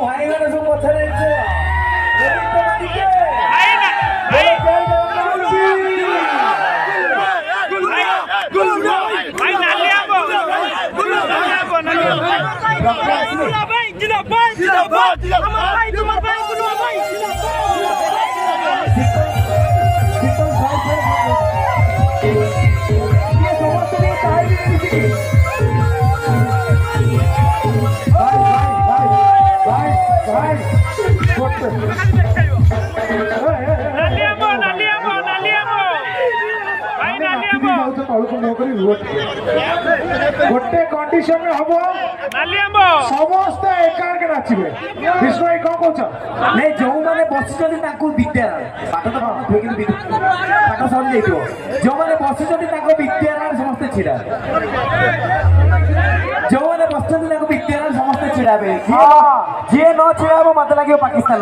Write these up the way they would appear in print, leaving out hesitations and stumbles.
ଭାଇମାନେ ସବୁ ପଛରେ गोटे कंडीशन में हम समस्त एकाके नाचे विष्णु भाई कौन कौन नहीं जो मैंने बसी विद्या पाठ तो पाठ सरी जा जो मैंने बसी विद्या समस्ते छिड़ा जो मैंने बस विद्या समस्ते छिड़ा जी न छिड़ा मत लगे पाकिस्तान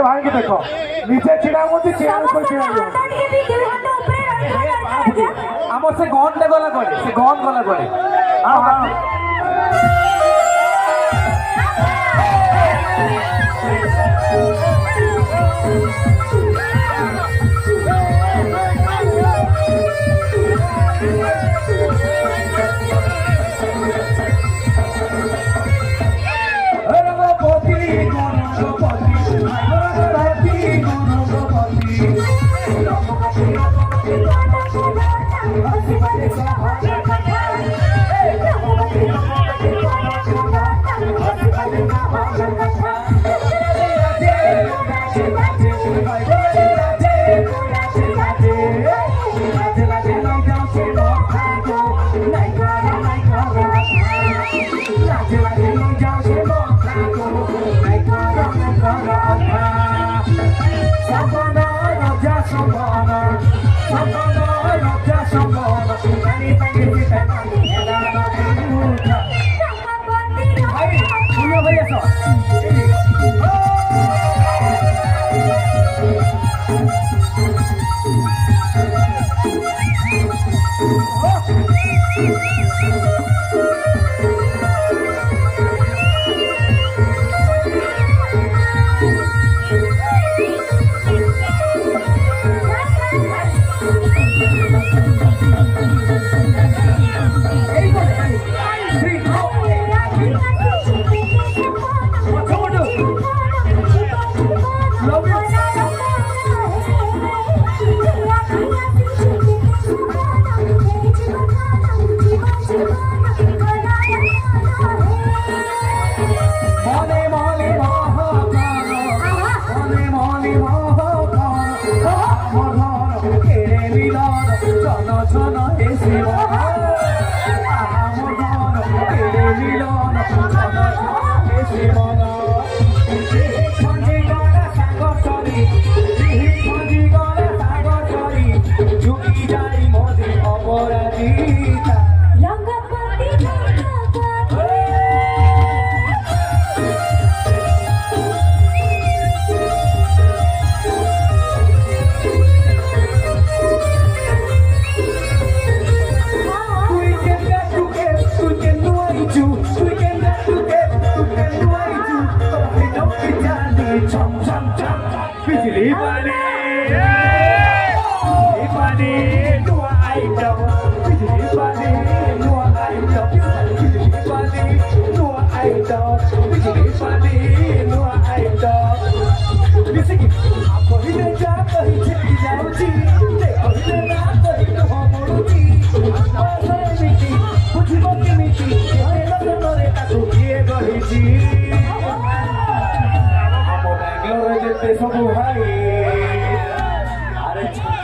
भाई देखो नीचे छिड़ा आम से गन गला करे से गन गला करे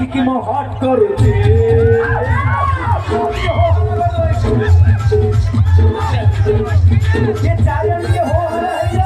कि मैं हॉट करूँ ये चालन के हो रहा है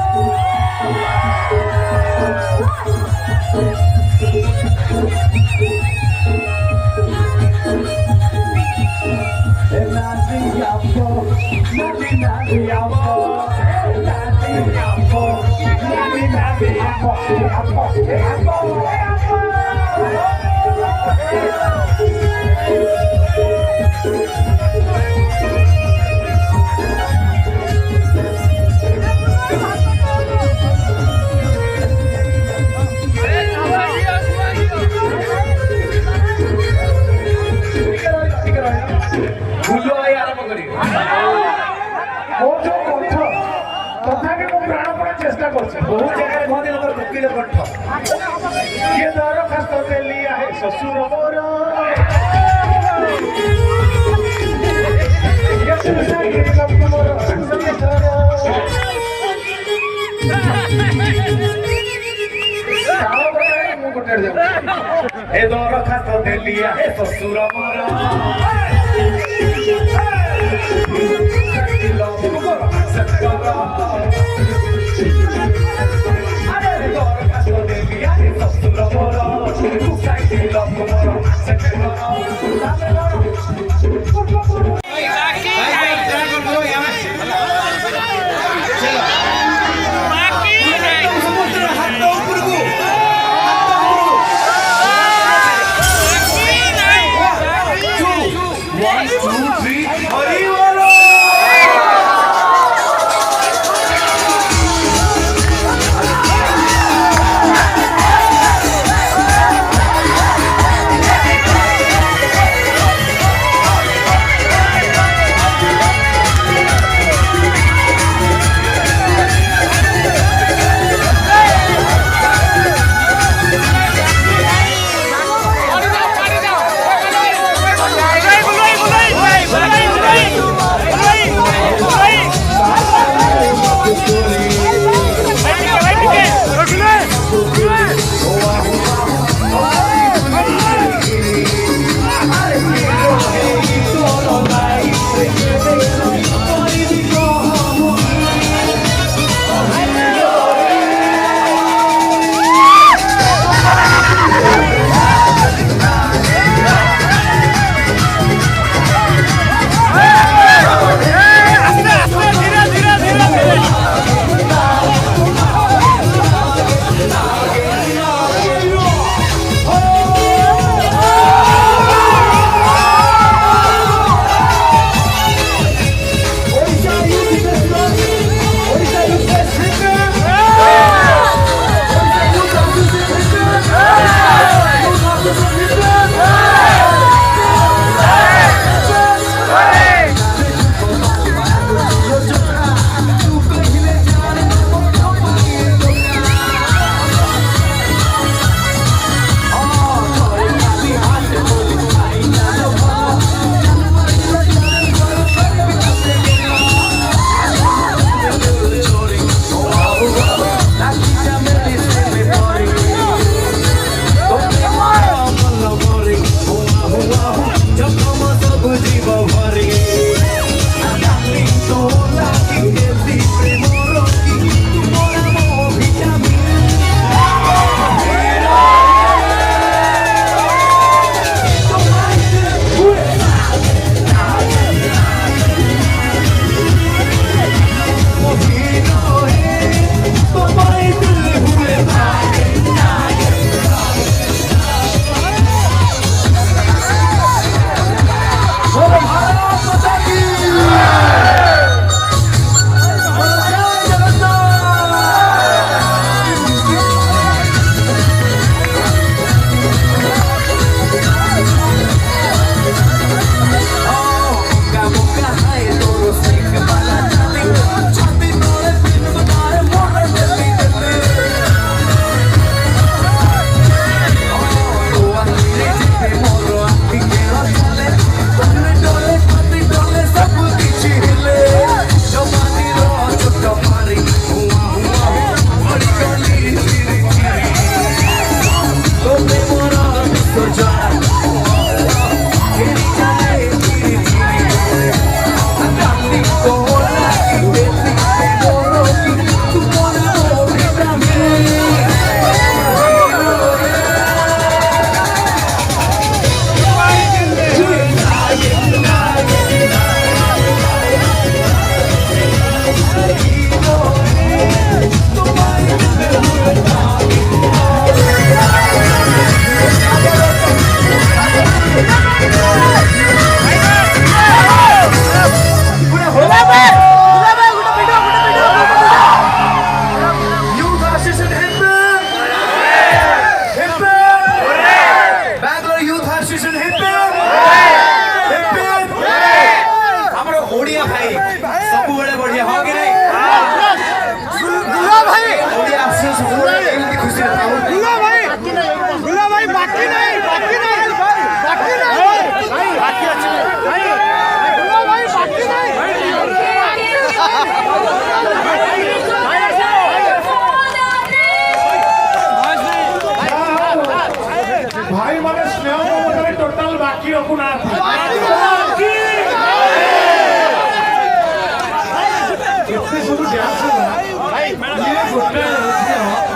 चेष्टा बहुत जगह कहते लोग कोकिल कंठ ये दरखास्त देली आहे ससुर मोर ये सुसाई लव मोर संगे धर ताव बटाई मु कोटर दे ए दरखास्त देली आहे ससुर मोर लव मोर संगे धर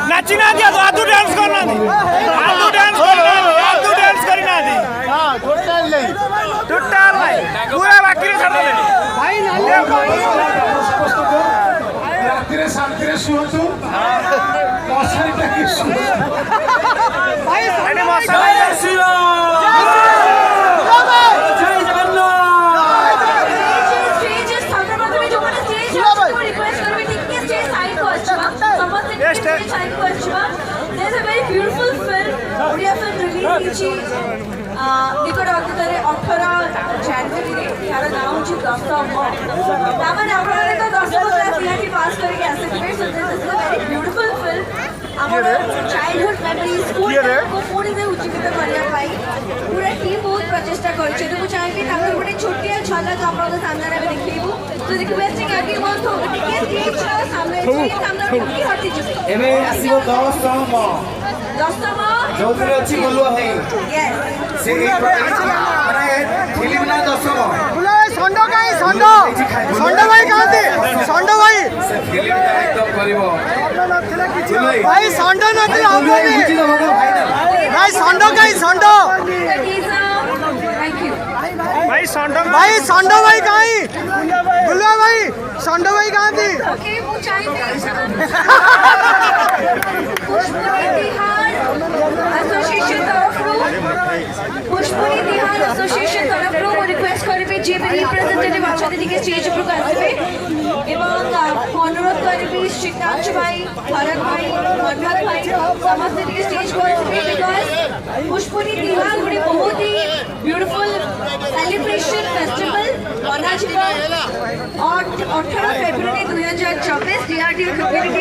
नाची ना दिया तो आदू डांस करना दी आदू डांस करना दी टोटल नहीं पूरा बाकी रे छाड़ दे भाई नालिया रात्रि शांति रे सुहतु मशारी टाकी भाई अरे मशारी Shiva There's a very beautiful film, Odia film release निकट अतीତରେ 18 ଜାନୁଆରୀରେ ତାର ନାଁ ହେଉଛି ଦଶମ ତାମାନେ ଆପଣମାନେ ତ ଦଶମ କ୍ଲାସ୍ ନିହାତି ପାସ୍ କରିକି ଆସିଥିବେ so this is a very beautiful film ଆମର ଚାଇଲ୍ଡହୁଡ୍ ମେମୋରି ସ୍କୁଲକୁ ପୁଣି ଯେ ଉଜ୍ଜୀବିତ କରିବା ପାଇଁ ପୁରା ଟିମ୍ ବହୁତ ପ୍ରଚେଷ୍ଟା କରିଛି ତ ମୁଁ ଚାହିଁବି ତାଙ୍କର ଗୋଟେ ଛୋଟିଆ ଝଲକ ଆପଣଙ୍କ ସାମ୍ନାରେ ଆମେ ଦେଖେଇବୁ ତ ରିକ୍ୱେଷ୍ଟିଂ ଏଭରିୱାନ୍ ଟୁ ଟିକେ ଷ୍ଟେଜ୍ର ସାମ୍ନାରେ ଟିକେ ହଟିଯିବେ ଏବେ ଆସିବ ଦଶମ ଯୋଉଥିରେ ଅଛି ବଲୁଆ ଭାଇ ସେ ଏଇ ମାନେ ଫିଲ୍ମ ନା ଦଶମ ଷଣ୍ଢ କାଇଁ ଷଣ୍ଢ ଭାଇ କାହାନ୍ତି ଷଣ୍ଢ ଭାଇ ସେ ଫିଲ୍ମଟା ଏକଦମ କରିବ ଭାଇ ଷଣ୍ଢ ନଥିଲେ ହବନି ଭାଇ ଷଣ୍ଢ କାଇଁ ଷଣ୍ଢ ଭାଇ ଷଣ୍ଢ ଭାଇ କାଇଁ ବୁଲୁଆ ଭାଇ ଷଣ୍ଢ ଭାଇ କାହାନ୍ତି ମୁଁ ଚାହିଁବି एसोसिएशन तरफ रिक्वेस्ट करेंगे जी भी रिप्रेजेंटेटिव अच्छा टे स्टेज उपरक आसवे अनुरोध करी श्रीकांत भाई भरत भाई मनोहर भाई समस्त टे स्टेज को आसवे बिकज पुष्पनी तिहार गोटे बहुत ही ब्यूटीफुल सेलिब्रेशन फेस्टिवल मना 18 फेब्रुआरी 2024 DRDO कम्युनिटी